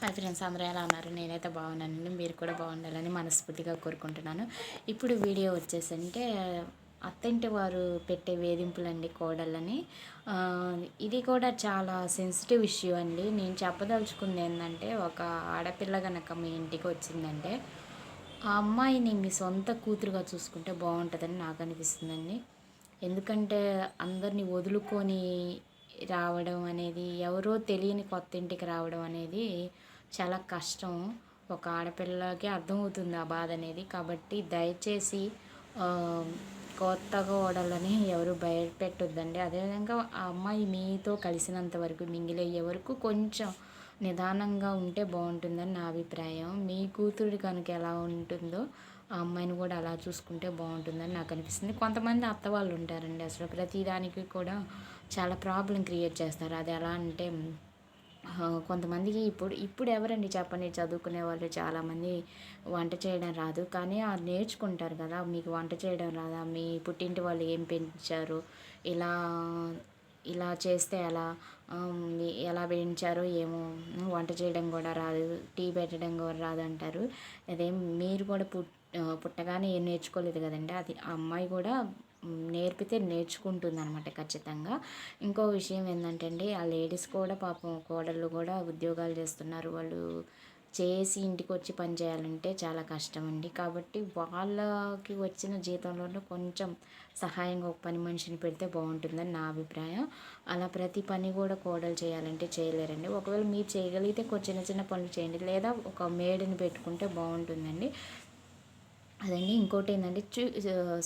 Hi friends, అందరూ ఎలా ఉన్నారు? నేనైతే బాగున్నానండి. మీరు కూడా బాగుండాలని మనస్ఫూర్తిగా కోరుకుంటున్నాను. ఇప్పుడు వీడియో వచ్చేసి అంటే అత్తింటి వారు పెట్టే వేధింపులండి కోడళ్ళని. ఇది కూడా చాలా సెన్సిటివ్ ఇష్యూ అండి. నేను చెప్పదలుచుకుంది ఏంటంటే, ఒక ఆడపిల్ల కనుక మీ ఇంటికి వచ్చిందంటే ఆ అమ్మాయిని మీ సొంత కూతురుగా చూసుకుంటే బాగుంటుందని నాకు అనిపిస్తుందండి. ఎందుకంటే అందరిని వదులుకొని రావడం అనేది, ఎవరో తెలియని కొత్త ఇంటికి రావడం అనేది చాలా కష్టం. ఒక ఆడపిల్లకి అర్థమవుతుంది ఆ బాధ అనేది. కాబట్టి దయచేసి కొత్త కోడళ్ళని ఎవరు భయపెట్టొద్దండి. అదేవిధంగా ఆ అమ్మాయి మీతో కలిసినంత వరకు, మింగిలయ్యే వరకు కొంచెం నిదానంగా ఉంటే బాగుంటుందని నా అభిప్రాయం. మీ కూతురు కనుక ఎలా ఉంటుందో ఆ అమ్మాయిని కూడా అలా చూసుకుంటే బాగుంటుందని నాకు అనిపిస్తుంది. కొంతమంది అత్త వాళ్ళు ఉంటారండి, అసలు ప్రతిదానికి కూడా చాలా ప్రాబ్లం క్రియేట్ చేస్తారు. అది ఎలా అంటే కొంతమందికి ఇప్పుడు ఎవరండి చెప్పండి, చదువుకునే వాళ్ళు చాలామంది వంట చేయడం రాదు, కానీ నేర్చుకుంటారు కదా. మీకు వంట చేయడం రాదా, మీ పుట్టింటి వాళ్ళు ఏం పెంచారు, ఇలా ఇలా చేస్తే ఎలా పెంచారో ఏమో, వంట చేయడం కూడా రాదు, టీ పెట్టడం కూడా రాదు అంటారు. అదే మీరు కూడా పుట్టగానే ఏం నేర్చుకోలేదు కదండి. అది ఆ అమ్మాయి కూడా నేర్పితే నేర్చుకుంటుంది అనమాట ఖచ్చితంగా. ఇంకో విషయం ఏంటంటే అండి, ఆ లేడీస్ కూడా పాపం కోడళ్ళు కూడా ఉద్యోగాలు చేస్తున్నారు. వాళ్ళు చేసి ఇంటికి వచ్చి పని చేయాలంటే చాలా కష్టం అండి. కాబట్టి వాళ్ళకి వచ్చిన జీతంలో కొంచెం సహాయంగా ఒక పని మనిషిని పెడితే బాగుంటుందని నా అభిప్రాయం. అలా ప్రతి పని కూడా కోడలు చేయాలంటే చేయలేరండి. ఒకవేళ మీరు చేయగలిగితే చిన్న చిన్న పనులు చేయండి, లేదా ఒక మేడిని పెట్టుకుంటే బాగుంటుందండి. అదండి. ఇంకోటి ఏంటంటే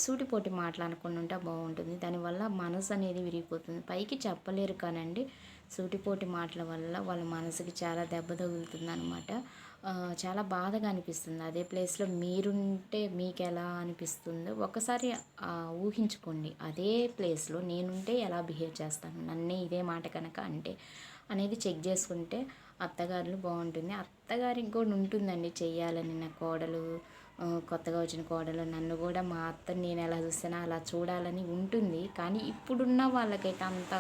సూటిపోటి మాటలు అనకుండా ఉంటే బాగుంటుంది. దానివల్ల మనసు అనేది విరిగిపోతుంది. పైకి చెప్పలేరు కానండి, సూటిపోటి మాటల వల్ల వాళ్ళ మనసుకి చాలా దెబ్బ తగులుతుందనమాట. చాలా బాధగా అనిపిస్తుంది. అదే ప్లేస్లో మీరుంటే మీకు ఎలా అనిపిస్తుందో ఒకసారి ఊహించుకోండి. అదే ప్లేస్లో నేనుంటే ఎలా బిహేవ్ చేస్తాను, నన్నే ఇదే మాట కనుక అంటే అనేది చెక్ చేసుకుంటే అత్తగారులు బాగుంటుంది. అత్తగారికి కూడా ఉంటుందండి చెయ్యాలని. నా కోడలు, కొత్తగా వచ్చిన కోడలు నన్ను కూడా, మా అత్తని నేను ఎలా చూస్తానో అలా చూడాలని ఉంటుంది. కానీ ఇప్పుడున్న వాళ్ళకైతే అంత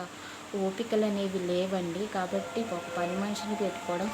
ఓపికలు అనేవి లేవండి. కాబట్టి ఒక పని మనిషిని పెట్టుకోవడం